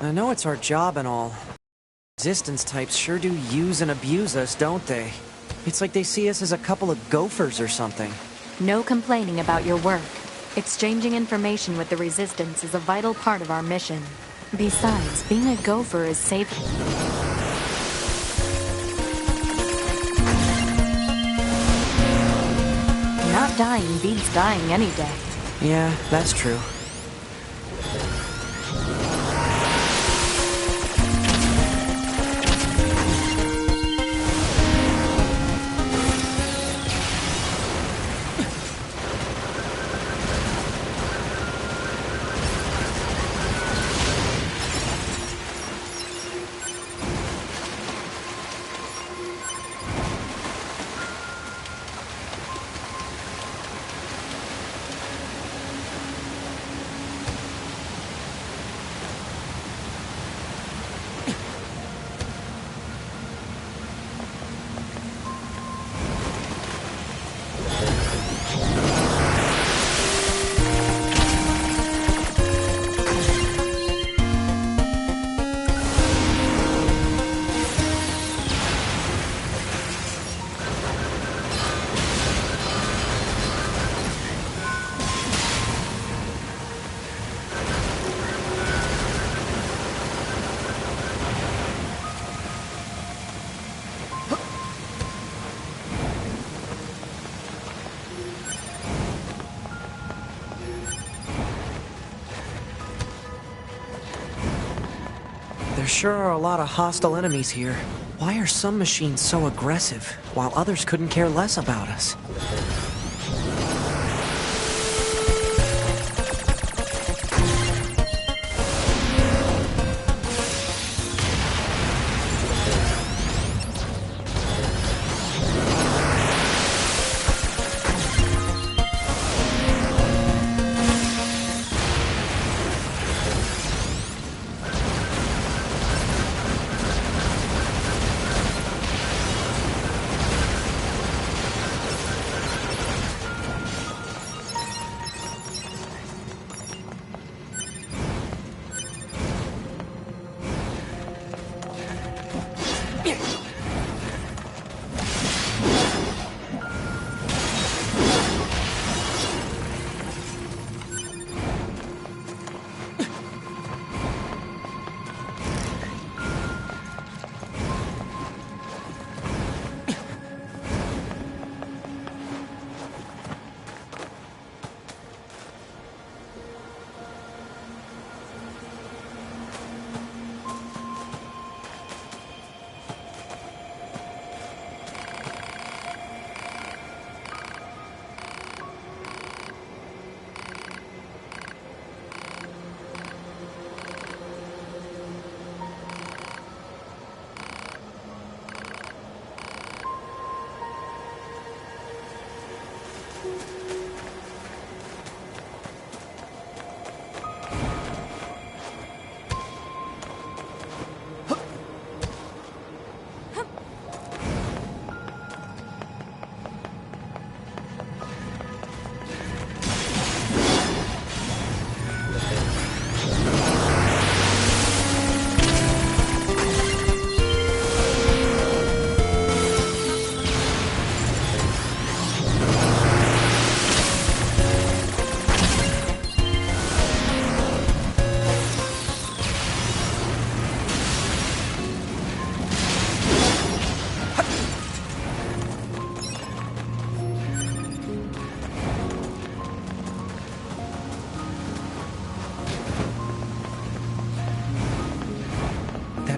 I know it's our job and all. Resistance types sure do use and abuse us, don't they? It's like they see us as a couple of gophers or something. No complaining about your work. Exchanging information with the Resistance is a vital part of our mission. Besides, being a gopher is safe. Not dying beats dying any day. Yeah, that's true. There sure are a lot of hostile enemies here. Why are some machines so aggressive, while others couldn't care less about us?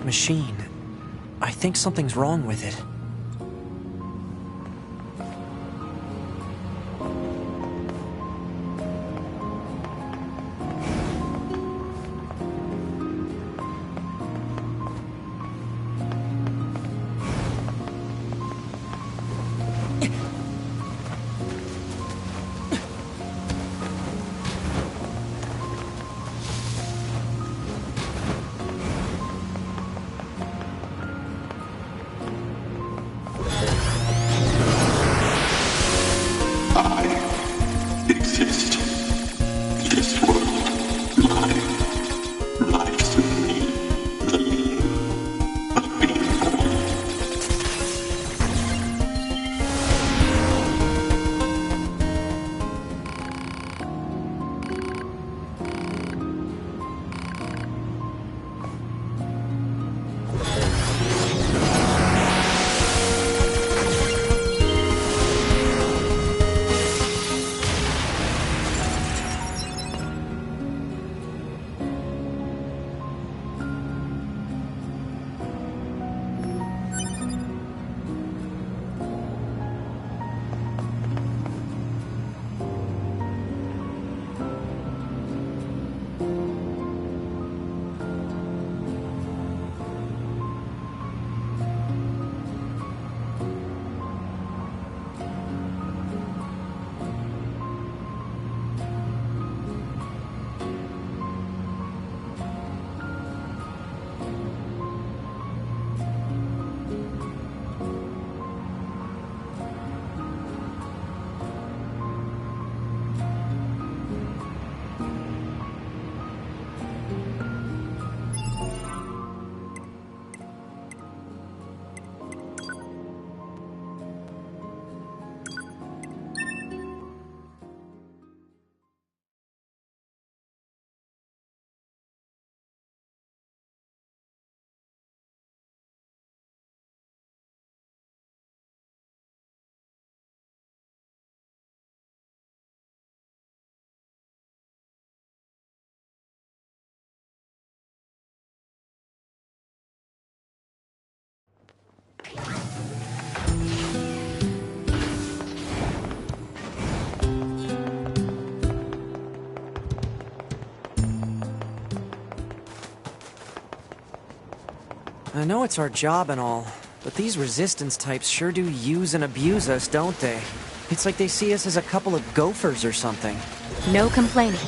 Machine. I think something's wrong with it. I know it's our job and all, but these resistance types sure do use and abuse us, don't they? It's like they see us as a couple of gophers or something. No complaining.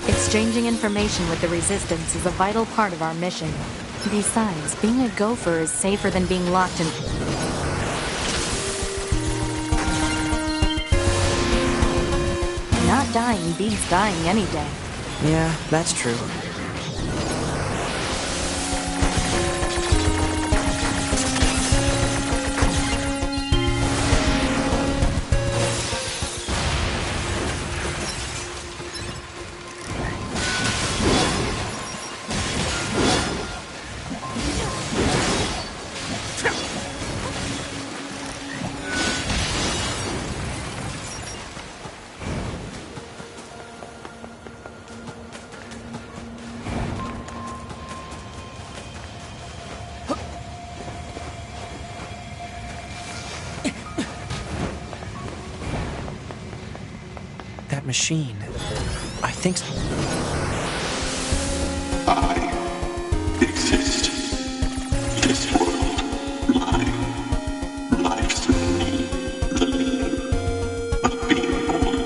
Exchanging information with the Resistance is a vital part of our mission. Besides, being a gopher is safer than being locked in... Not dying beats dying any day. Yeah, that's true. That machine. I think so. I exist. This world, mine. Life's me, the meaning of being born.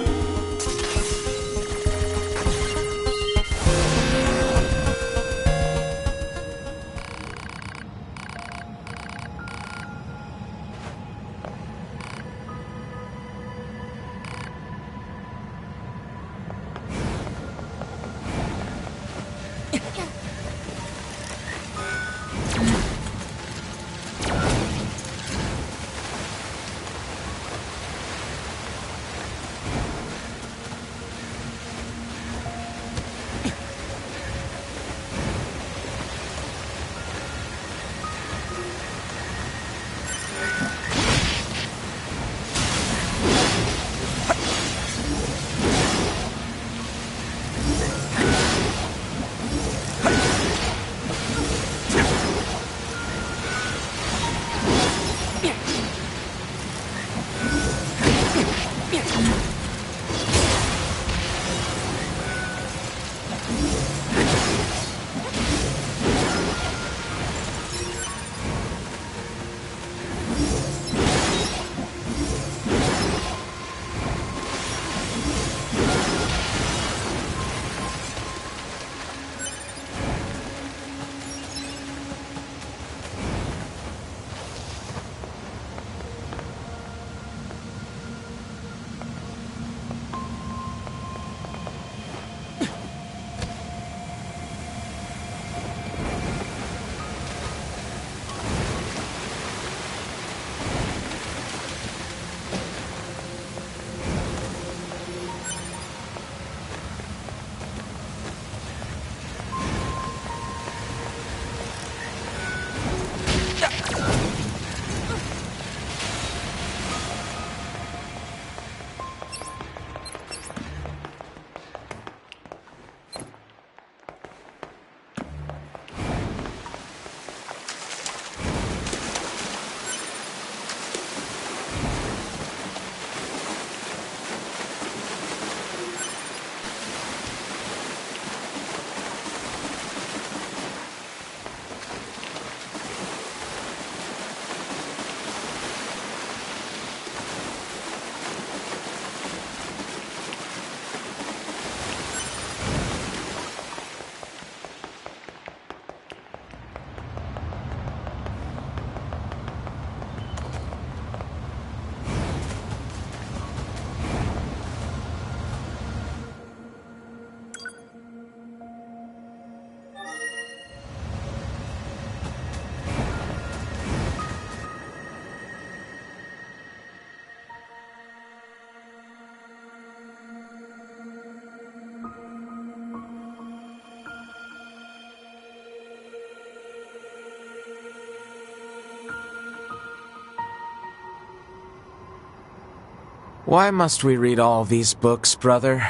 Why must we read all these books, brother?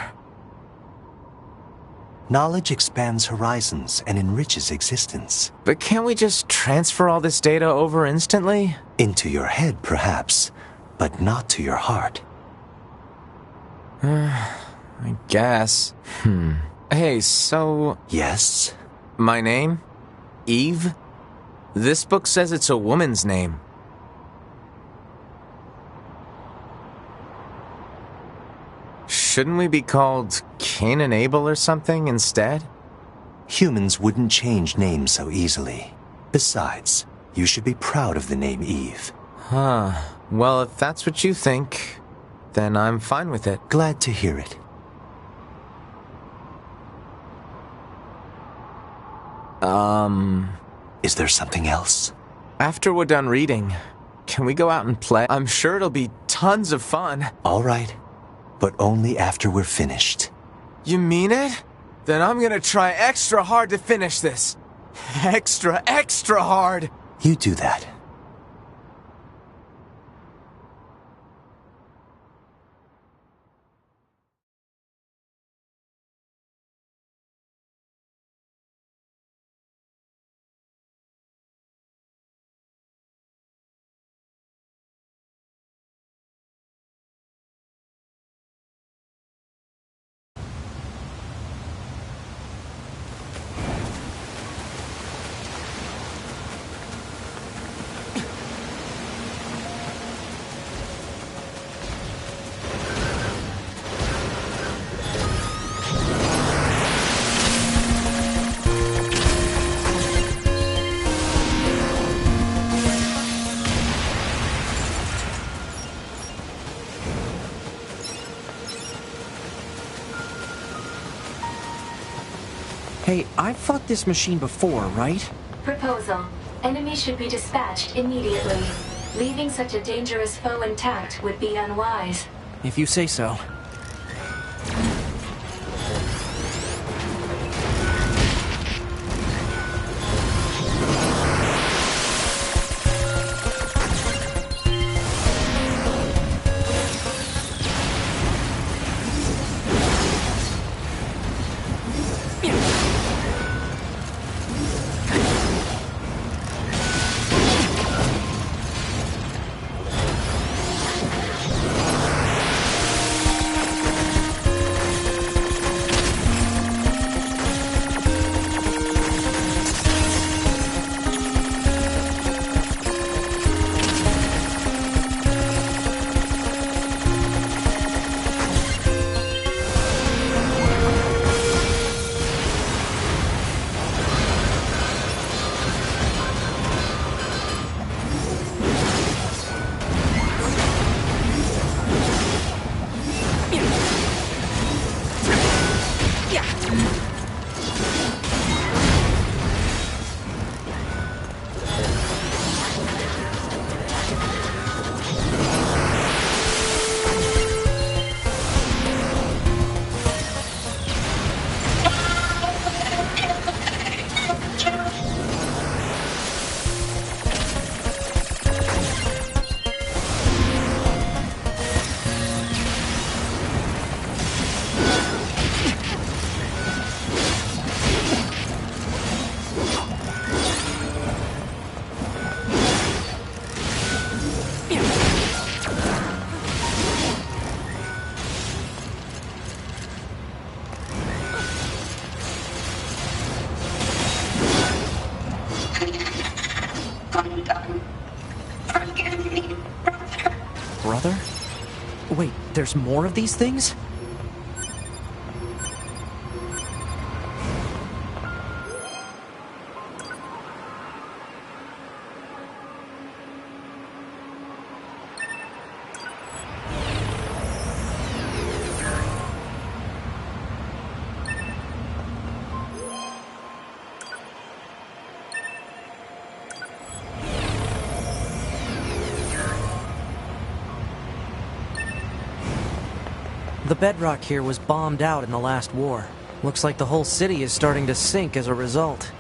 Knowledge expands horizons and enriches existence. But can't we just transfer all this data over instantly? Into your head, perhaps, but not to your heart. I guess. Hey, so... Yes? my name? Eve? This book says it's a woman's name. Shouldn't we be called Cain and Abel or something instead? Humans wouldn't change names so easily. Besides, you should be proud of the name Eve. Huh. Well, if that's what you think, then I'm fine with it. Glad to hear it. Is there something else? After we're done reading, can we go out and play? I'm sure it'll be tons of fun. All right, but only after we're finished. You mean it? Then I'm gonna try extra hard to finish this. Extra hard! You do that. Hey, I've fought this machine before, right? Proposal. Enemy should be dispatched immediately. Leaving such a dangerous foe intact would be unwise. If you say so. Brother? Wait, there's more of these things? The bedrock here was bombed out in the last war. Looks like the whole city is starting to sink as a result.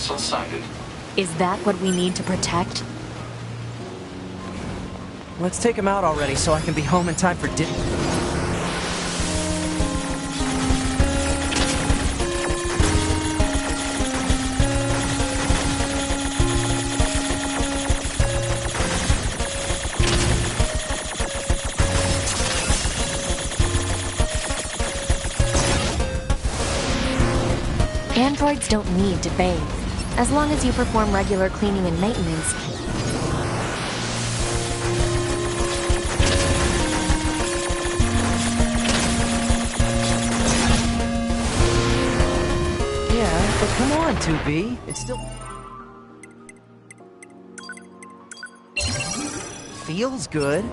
Vessel sighted. Is that what we need to protect? Let's take him out already so I can be home in time for dinner. Androids don't need to bathe. As long as you perform regular cleaning and maintenance. Yeah, but come on, 2B. It's still... feels good.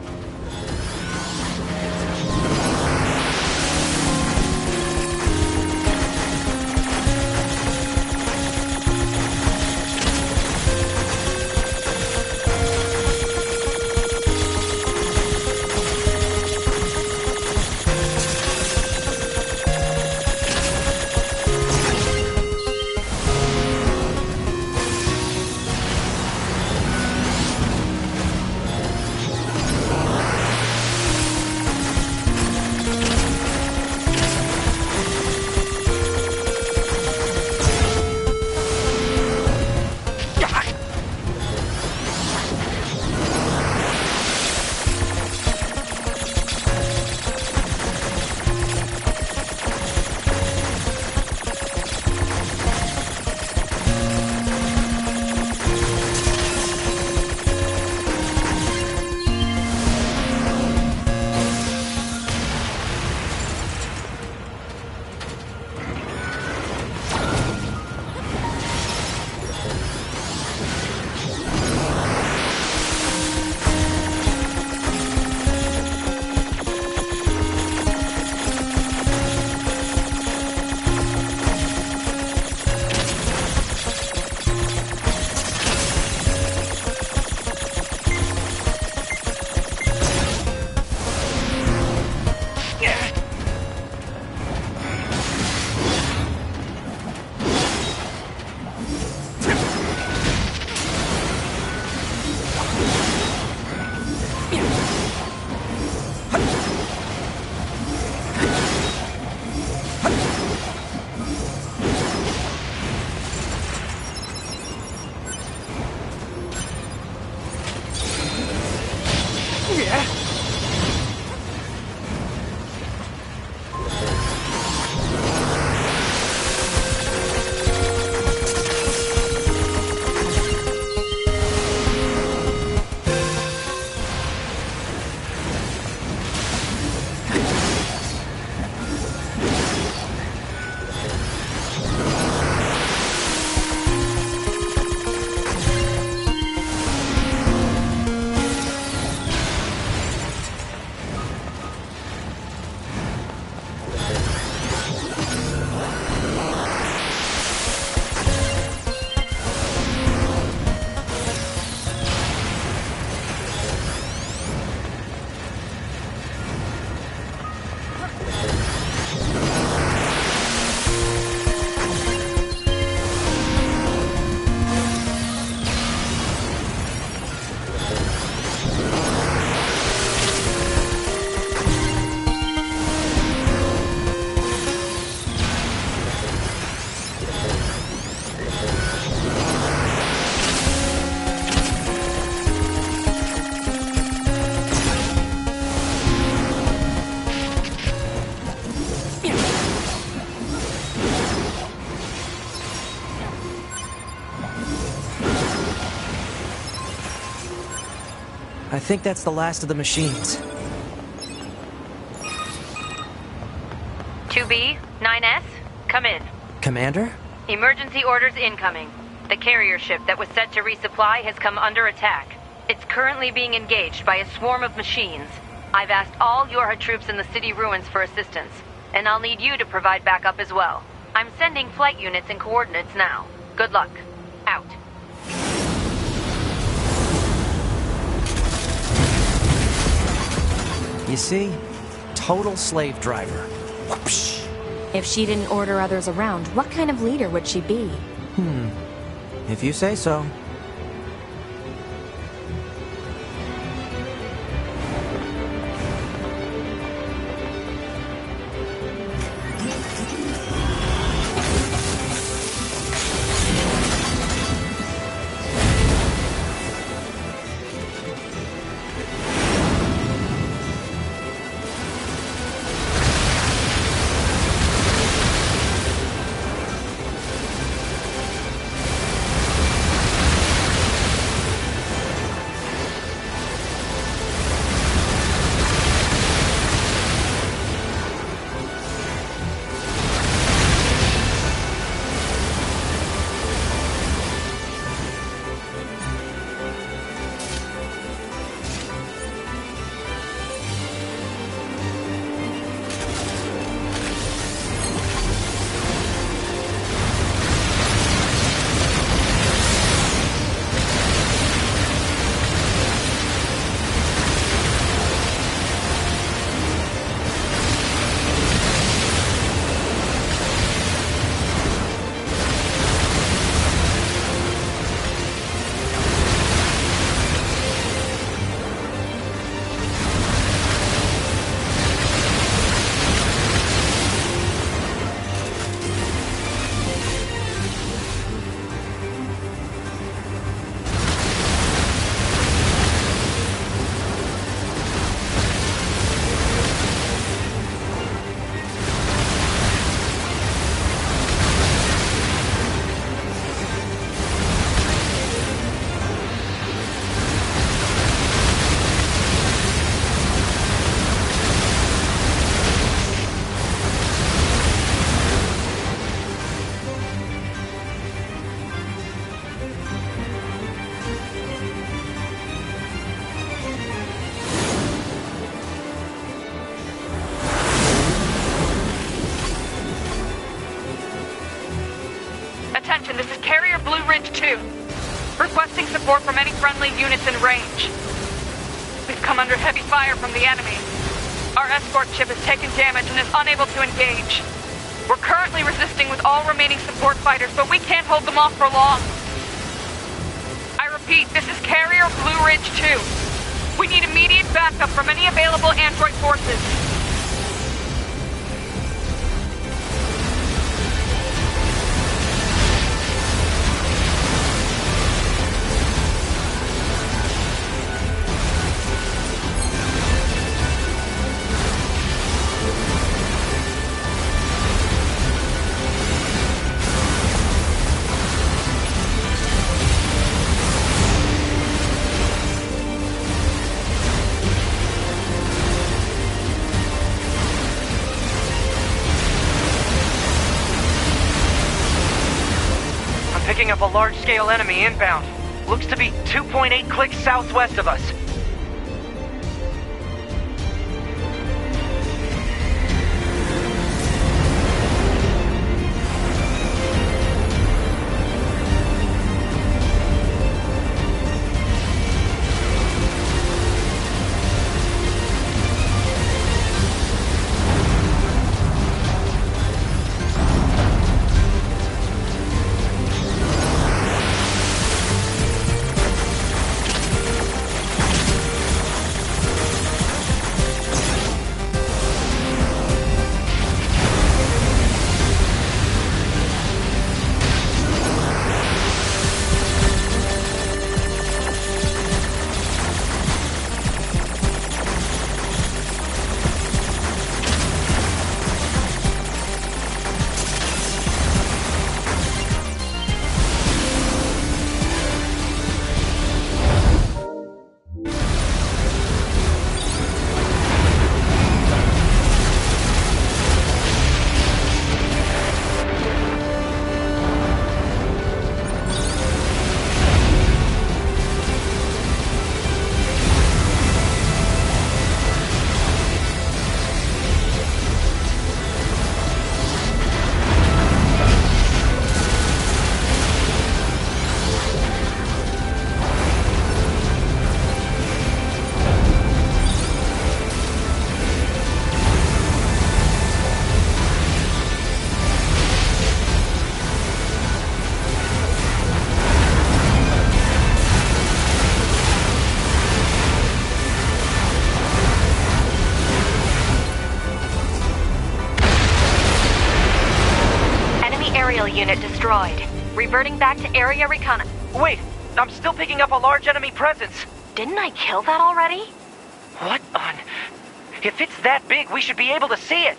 I think that's the last of the machines. 2B, 9S, come in. Commander? Emergency orders incoming. The carrier ship that was set to resupply has come under attack. It's currently being engaged by a swarm of machines. I've asked all Yorha troops in the city ruins for assistance, and I'll need you to provide backup as well. I'm sending flight units and coordinates now. Good luck. Out. You see? Total slave driver. Whoopsh. If she didn't order others around, what kind of leader would she be? If you say so. Attention, this is Carrier Blue Ridge 2. Requesting support from any friendly units in range. We've come under heavy fire from the enemy. Our escort ship has taken damage and is unable to engage. We're currently resisting with all remaining support fighters, but we can't hold them off for long. I repeat, this is Carrier Blue Ridge 2. We need immediate backup from any available android forces. Picking up a large-scale enemy inbound. Looks to be 2.8 clicks southwest of us. Reverting back to area recon. Wait, I'm still picking up a large enemy presence. Didn't I kill that already? What on... If it's that big, we should be able to see it.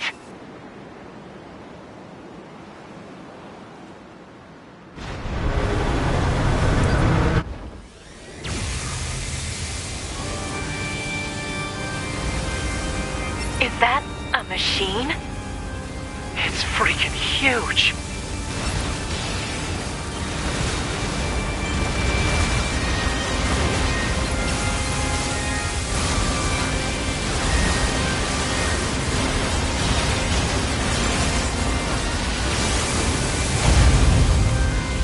Is that a machine? It's freaking huge.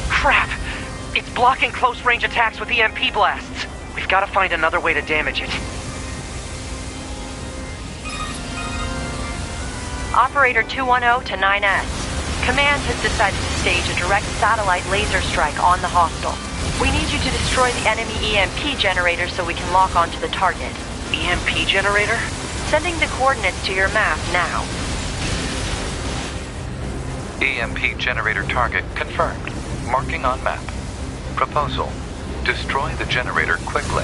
Crap! It's blocking close-range attacks with EMP blasts. We've got to find another way to damage it. Operator 210 to 9S. Command has decided to stage a direct satellite laser strike on the hostile. We need you to destroy the enemy EMP generator so we can lock onto the target. EMP generator? Sending the coordinates to your map now. EMP generator target confirmed. Marking on map. Proposal: destroy the generator quickly.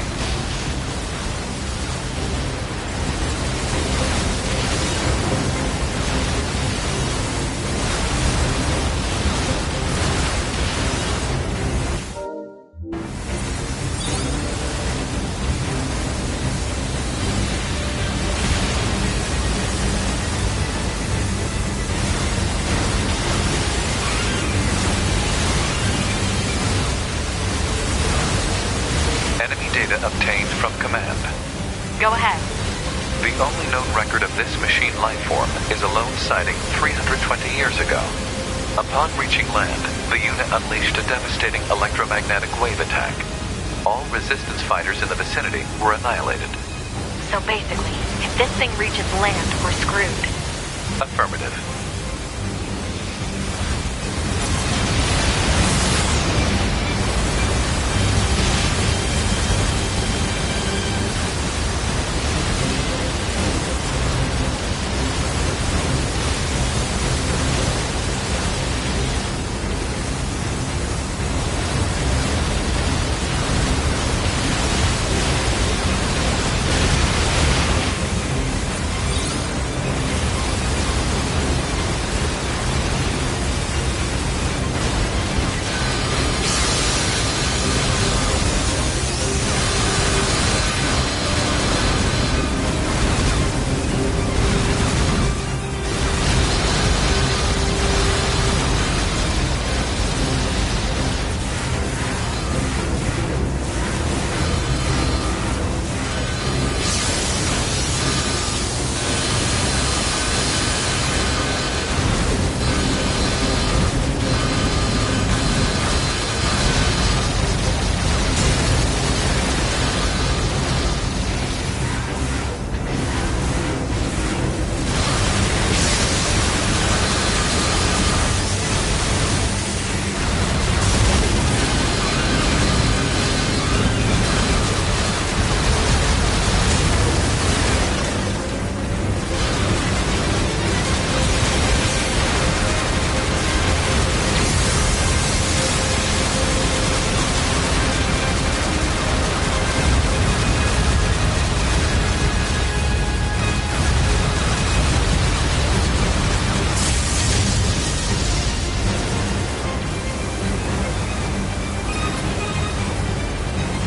Obtained from command. Go ahead. The only known record of this machine lifeform is a lone sighting 320 years ago. Upon reaching land, the unit unleashed a devastating electromagnetic wave attack. All resistance fighters in the vicinity were annihilated. So basically, if this thing reaches land, we're screwed. Affirmative.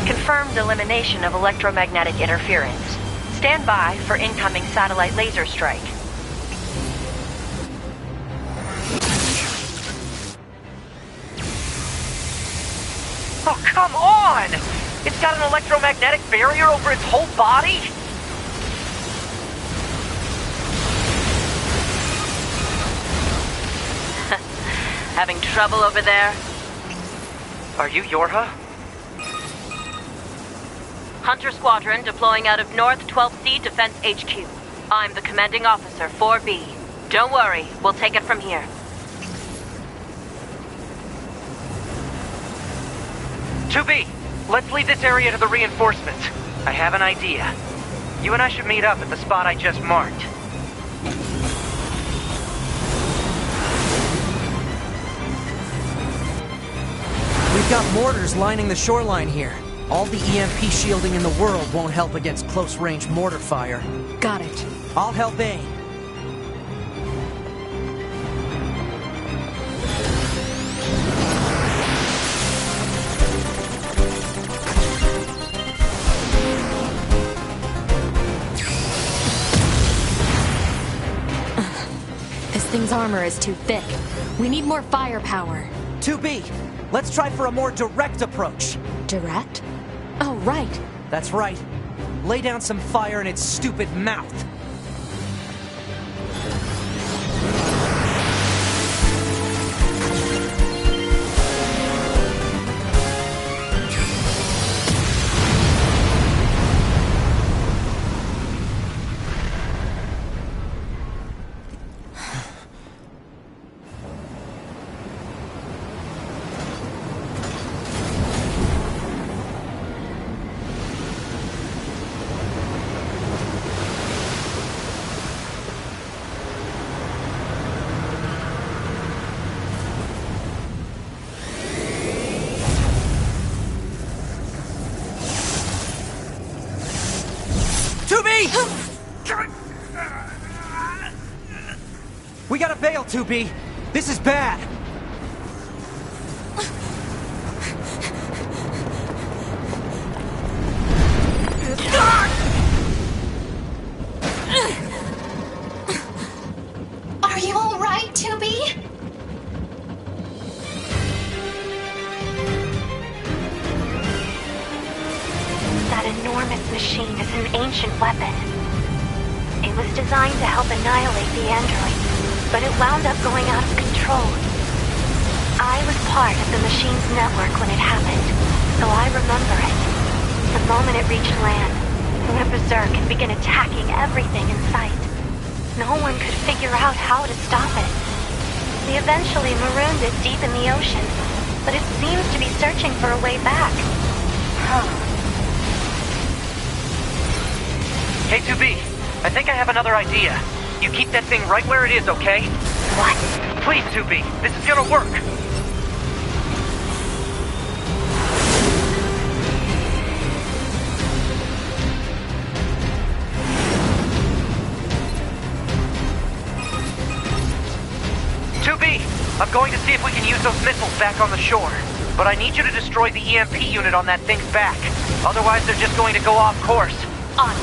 Confirmed elimination of electromagnetic interference. Stand by for incoming satellite laser strike. Oh, come on! It's got an electromagnetic barrier over its whole body? Having trouble over there? Are you Yorha? Hunter Squadron deploying out of North 12C Defense HQ. I'm the commanding officer, 4B. Don't worry, we'll take it from here. 2B, let's leave this area to the reinforcements. I have an idea. You and I should meet up at the spot I just marked. We've got mortars lining the shoreline here. All the EMP shielding in the world won't help against close-range mortar fire. Got it. I'll help aim. This thing's armor is too thick. We need more firepower. 2B, let's try for a more direct approach. Direct? Oh, right. That's right. Lay down some fire in its stupid mouth. We gotta bail, 2B. This is bad. Are you all right, 2B? That enormous machine is an ancient weapon. It was designed to help annihilate the androids, but it wound up going out of control. I was part of the machine's network when it happened, so I remember it. The moment it reached land, it went berserk and began attacking everything in sight. No one could figure out how to stop it. They eventually marooned it deep in the ocean, but it seems to be searching for a way back. Hey, 2B, I think I have another idea. You keep that thing right where it is, okay? What? Please, 2B, this is gonna work. I'm going to see if we can use those missiles back on the shore. But I need you to destroy the EMP unit on that thing's back. Otherwise, they're just going to go off course. On.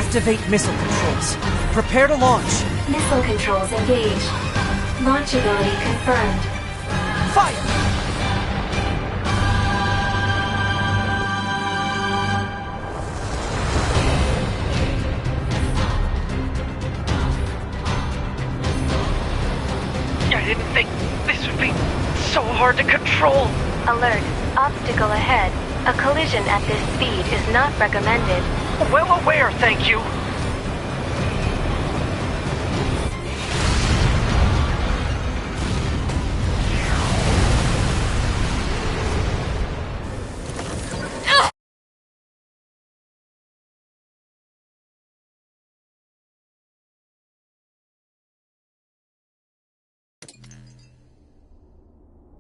Activate missile controls. Prepare to launch. Missile controls engaged. Launchability confirmed. Fire! I didn't think this would be so hard to control. Alert. Obstacle ahead. A collision at this speed is not recommended. Well aware, thank you.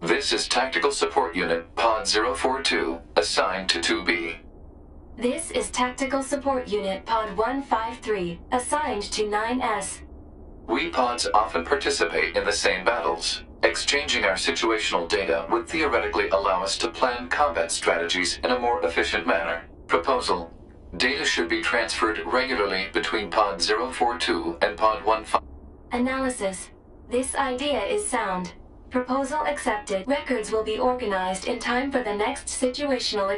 This is Tactical Support Unit Pod 042, assigned to 2B. This is Tactical Support Unit Pod 153, assigned to 9S. We pods often participate in the same battles. Exchanging our situational data would theoretically allow us to plan combat strategies in a more efficient manner. Proposal: data should be transferred regularly between Pod 042 and Pod 15. Analysis. This idea is sound. Proposal accepted. Records will be organized in time for the next situational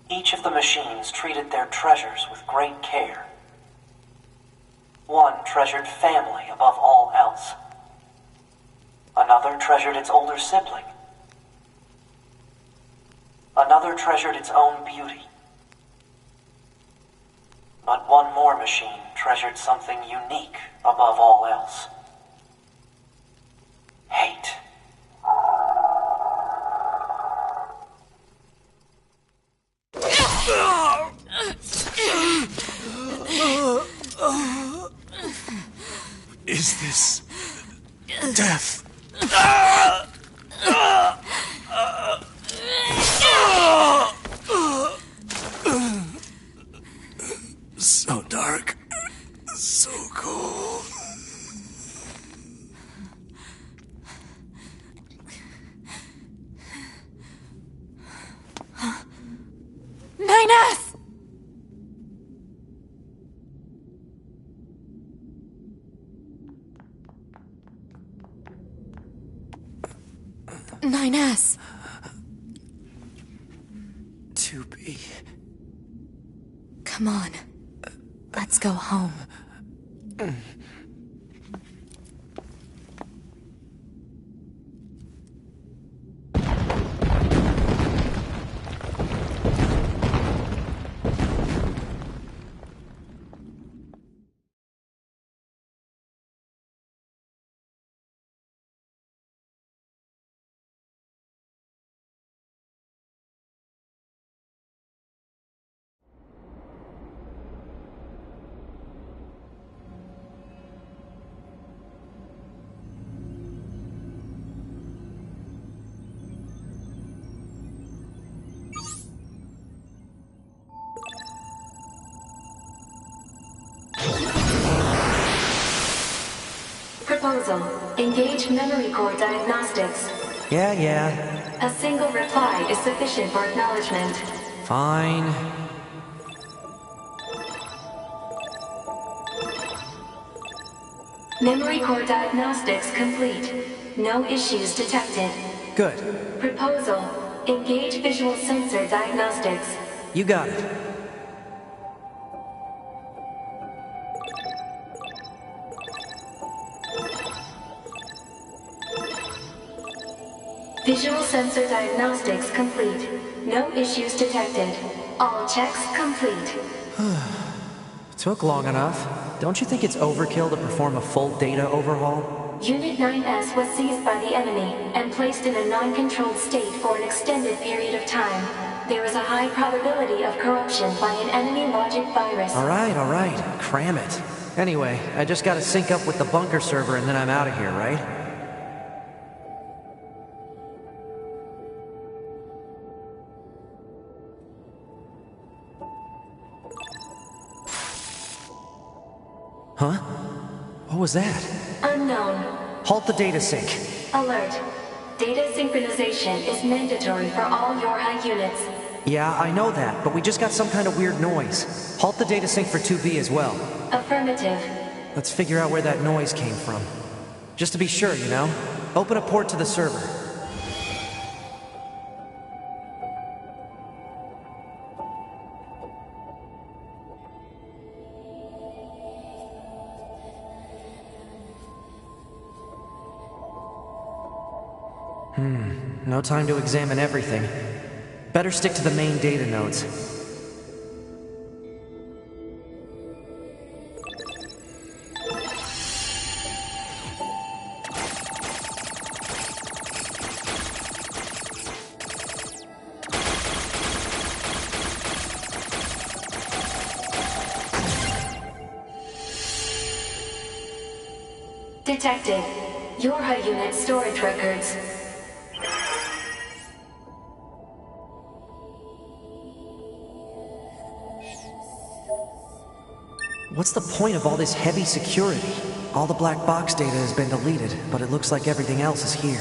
Each of the machines treated their treasures with great care. One treasured family above all else. Another treasured its older sibling. Another treasured its own beauty. But one more machine treasured something unique above all else. Hate. Is this death? So dark, so cold. Nines! 9S. 2B. Come on. Let's go home. Proposal. Engage memory core diagnostics. Yeah. A single reply is sufficient for acknowledgement. Fine. Memory core diagnostics complete. No issues detected. Good. Proposal. Engage visual sensor diagnostics. You got it. Visual sensor diagnostics complete. No issues detected. All checks complete. Took long enough. Don't you think it's overkill to perform a full data overhaul? Unit 9S was seized by the enemy and placed in a non-controlled state for an extended period of time. There is a high probability of corruption by an enemy logic virus. All right. Cram it. Anyway, I just gotta sync up with the bunker server and then I'm out of here, right? Huh? What was that? Unknown. Halt the data sync. Alert. Data synchronization is mandatory for all Yorha units. Yeah, I know that, but we just got some kind of weird noise. Halt the data sync for 2B as well. Affirmative. Let's figure out where that noise came from. Just to be sure, you know? Open a port to the server. No time to examine everything. Better stick to the main data nodes. Detected. Yorha unit storage records. What's the point of all this heavy security? All the black box data has been deleted, but it looks like everything else is here.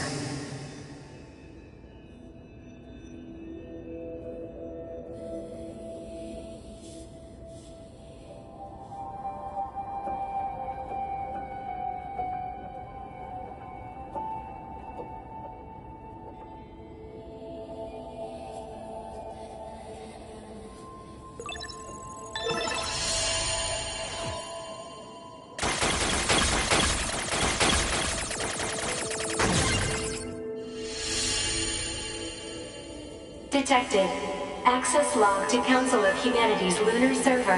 Detected. Access log to Council of Humanity's lunar server.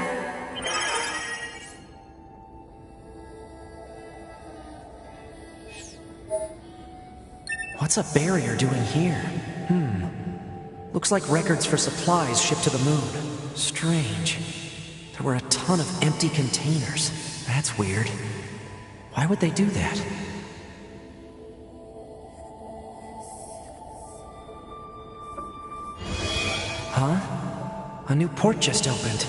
What's a barrier doing here? Looks like records for supplies shipped to the moon. Strange. There were a ton of empty containers. That's weird. Why would they do that? Huh? A new port just opened.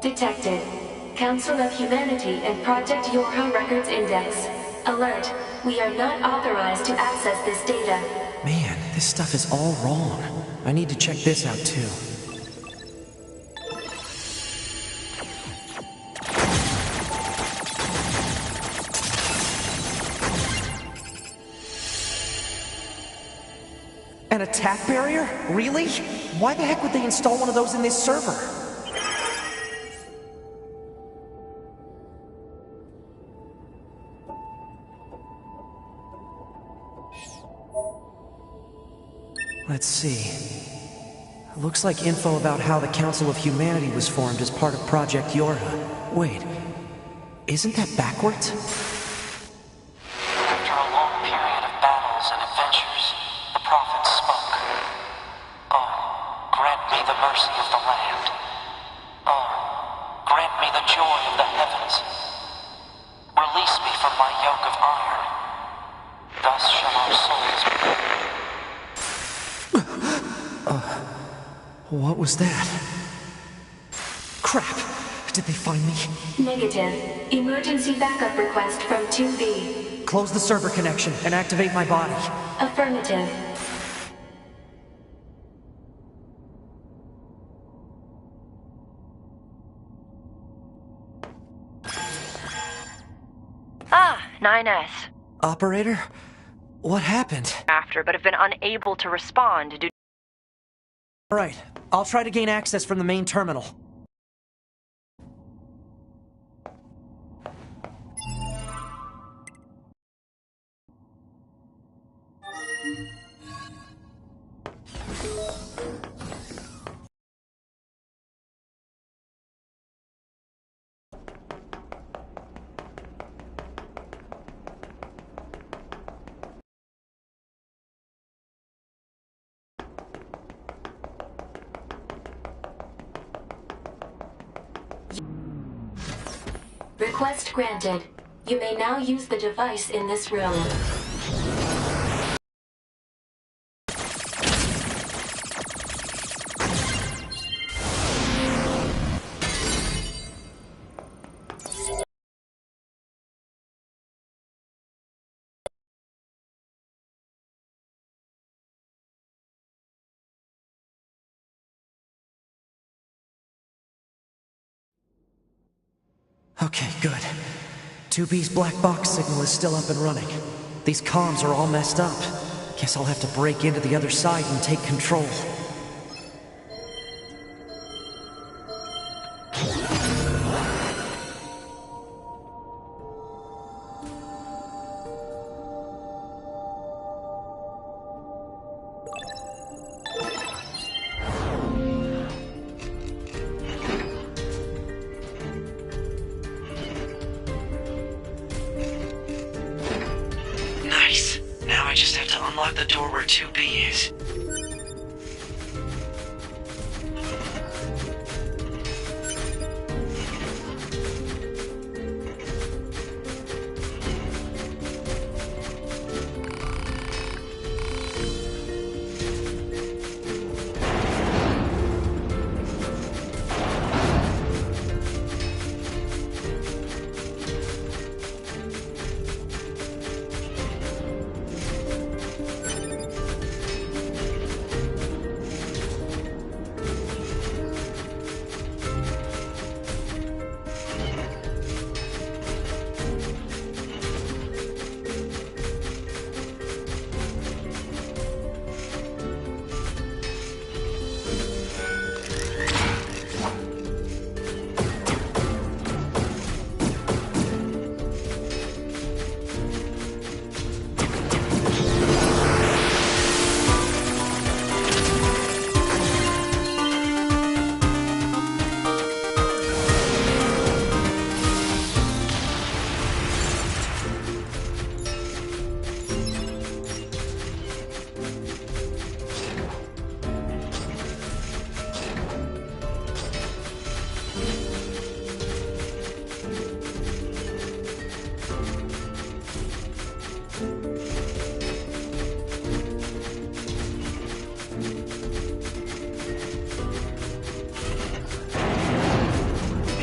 Detected. Council of Humanity and Project Yorha Records Index. Alert. We are not authorized to access this data. Man, this stuff is all wrong. I need to check this out too. An attack barrier? Really? Why the heck would they install one of those in this server? Let's see. Looks like info about how the Council of Humanity was formed as part of Project Yorha. Wait, isn't that backwards? After a long period of battles and adventures, the prophets spoke. Oh, grant me the mercy of the land. Oh, grant me the joy of the heavens. Release me from my yoke of iron. Thus shall our souls be. What was that? Crap! Did they find me? Negative. Emergency backup request from 2B. Close the server connection and activate my body. Affirmative. Ah, 9S. Operator? What happened? After, but have been unable to respond due. Alright, I'll try to gain access from the main terminal. Request granted. You may now use the device in this room. Okay, good. 2B's black box signal is still up and running. These comms are all messed up. Guess I'll have to break into the other side and take control. Nice. Now I just have to unlock the door where 2B is.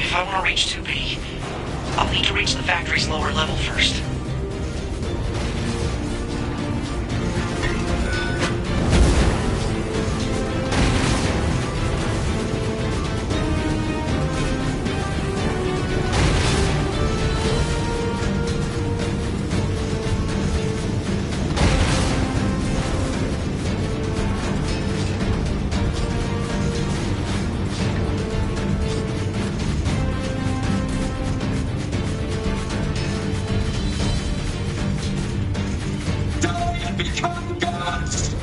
If I want to reach 2B, I'll need to reach the factory's lower level first. Become gods!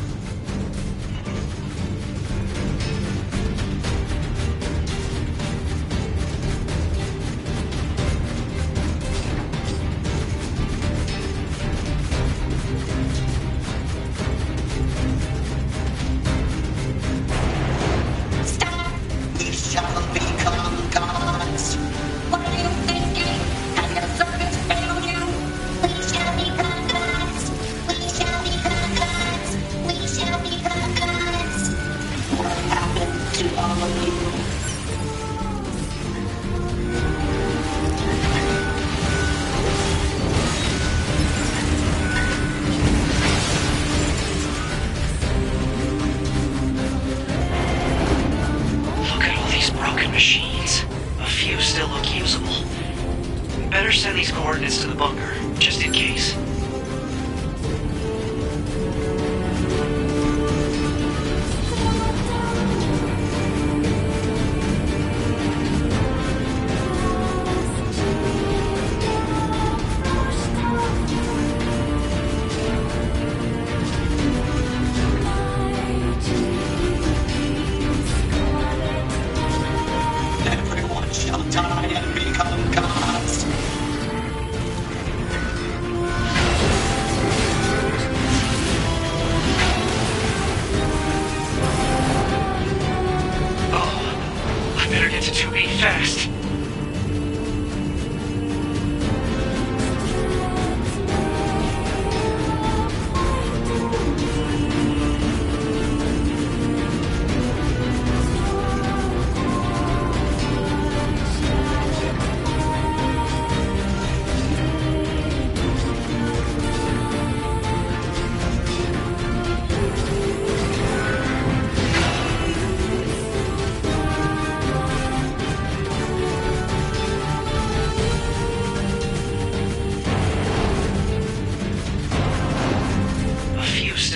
Stop! We shall become gods! What are you thinking? Has your servants failed you? We shall become gods! We shall become gods! We shall become gods! What happened to all of you? Look at all these broken machines. A few still look usable. Better send these coordinates to the bunker, just in case. Everyone shall die and become gods! Oh, I better get to 2B fast.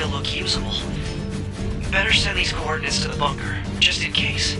still look usable. Better send these coordinates to the bunker, just in case.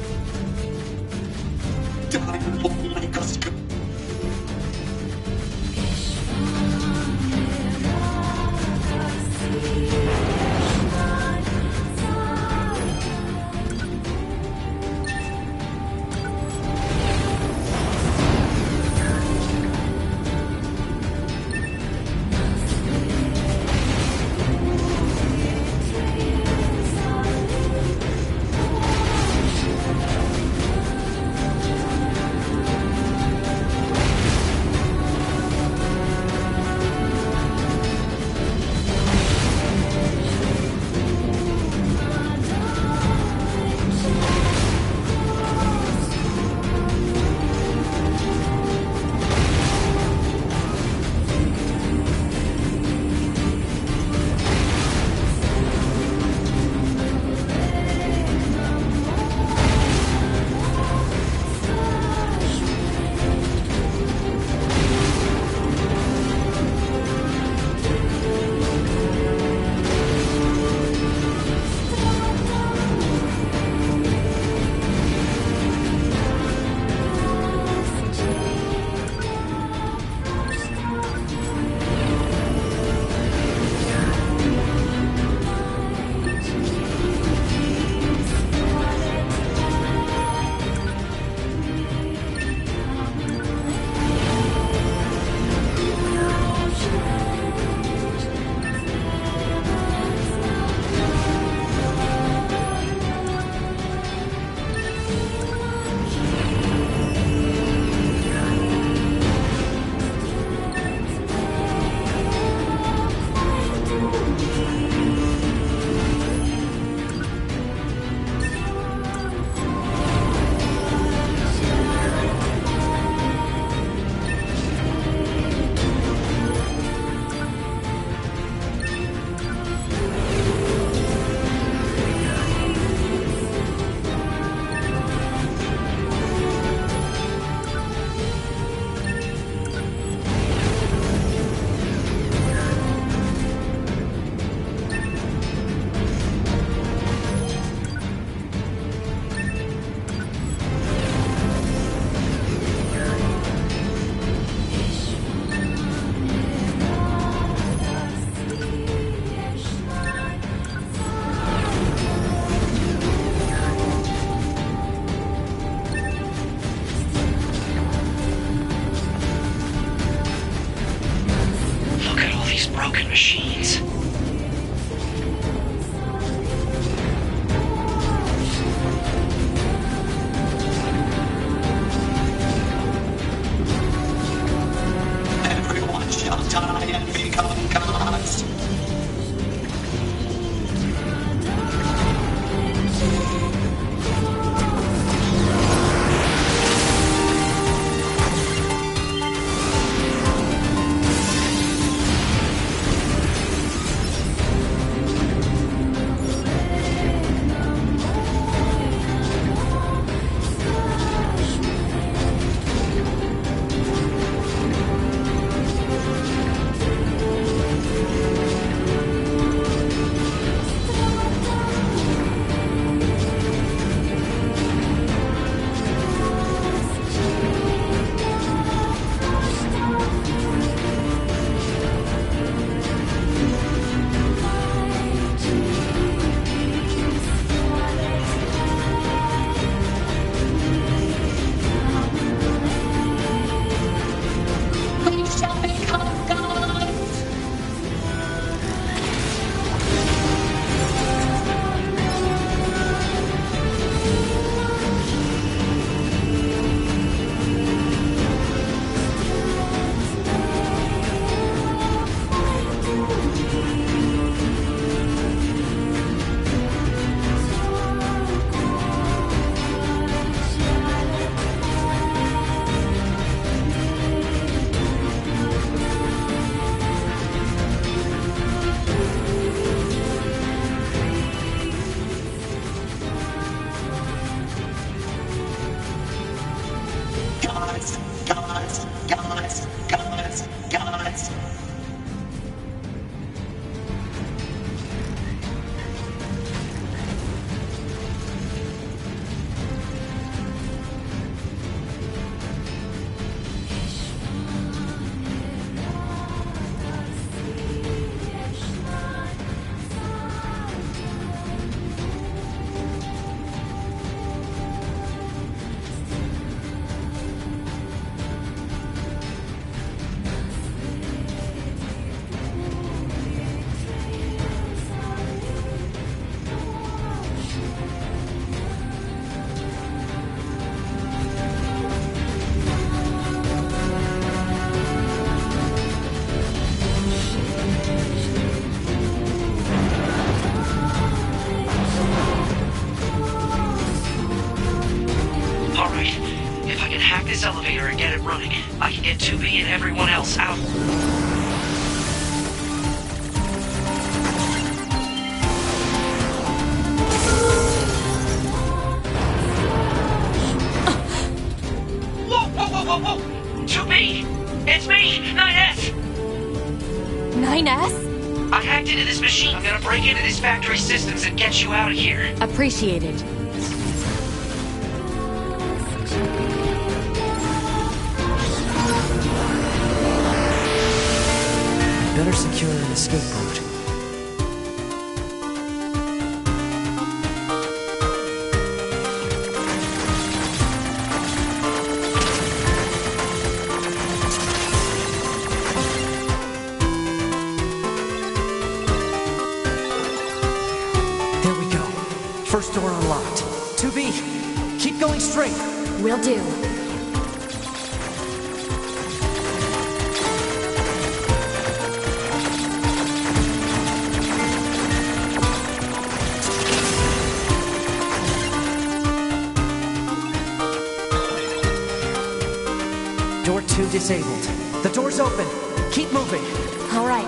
running. I can get 2B and everyone else out. Whoa! 2B! It's me, 9S! 9S? I hacked into this machine. I'm gonna break into this factory systems and get you out of here. Appreciated. Better secure an escape route. There we go. First door unlocked. 2B, keep going straight. Will do. Door 2 disabled. The door's open. Keep moving. All right.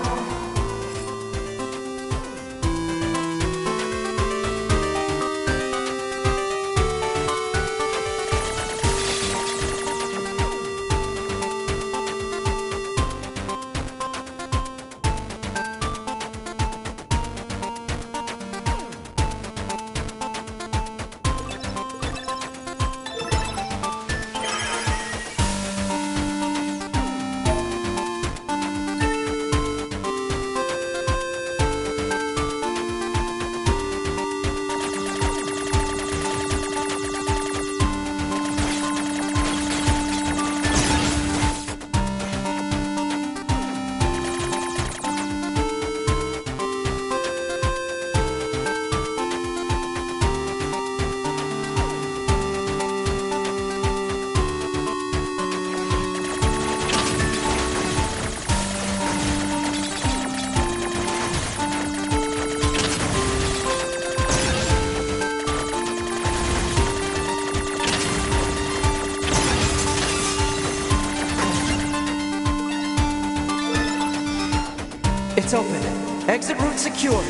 It's open. Exit route secured.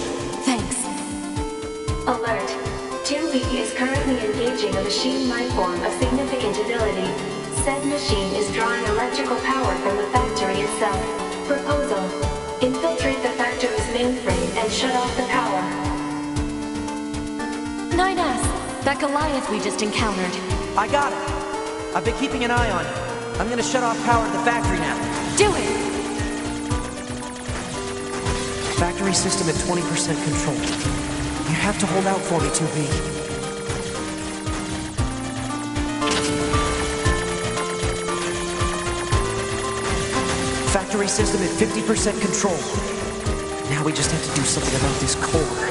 Thanks. Alert. 2B is currently engaging a machine lifeform of significant ability. Said machine is drawing electrical power from the factory itself. Proposal. Infiltrate the factory's mainframe and shut off the power. 9S, that Goliath we just encountered. I got it. I've been keeping an eye on it. I'm gonna shut off power to the factory now. Do it! Factory system at 20% control. You have to hold out for me, 2B. Factory system at 50% control. Now we just have to do something about this core.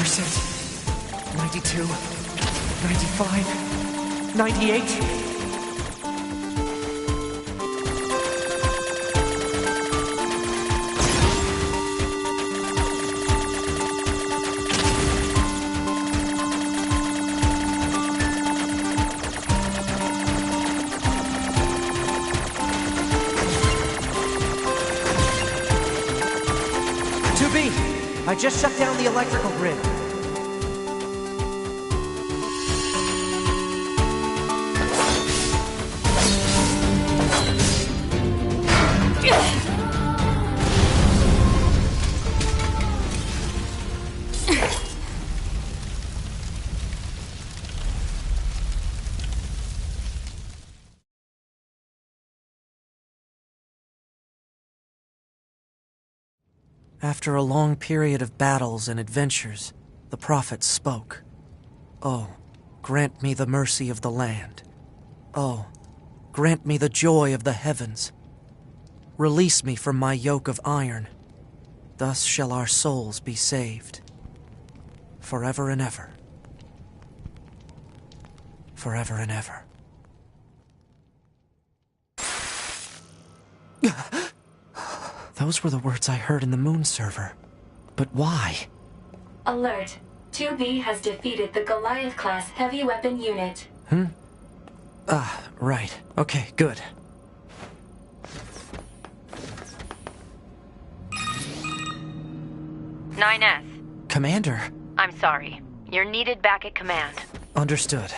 %, 92, 95, 98. I just shut down the electrical grid. After a long period of battles and adventures, the prophet spoke. Oh, grant me the mercy of the land. Oh, grant me the joy of the heavens. Release me from my yoke of iron. Thus shall our souls be saved. Forever and ever. Forever and ever. Those were the words I heard in the moon server. But why? Alert. 2B has defeated the Goliath-class heavy weapon unit. Right. Okay, good. 9S. Commander. I'm sorry. You're needed back at command. Understood.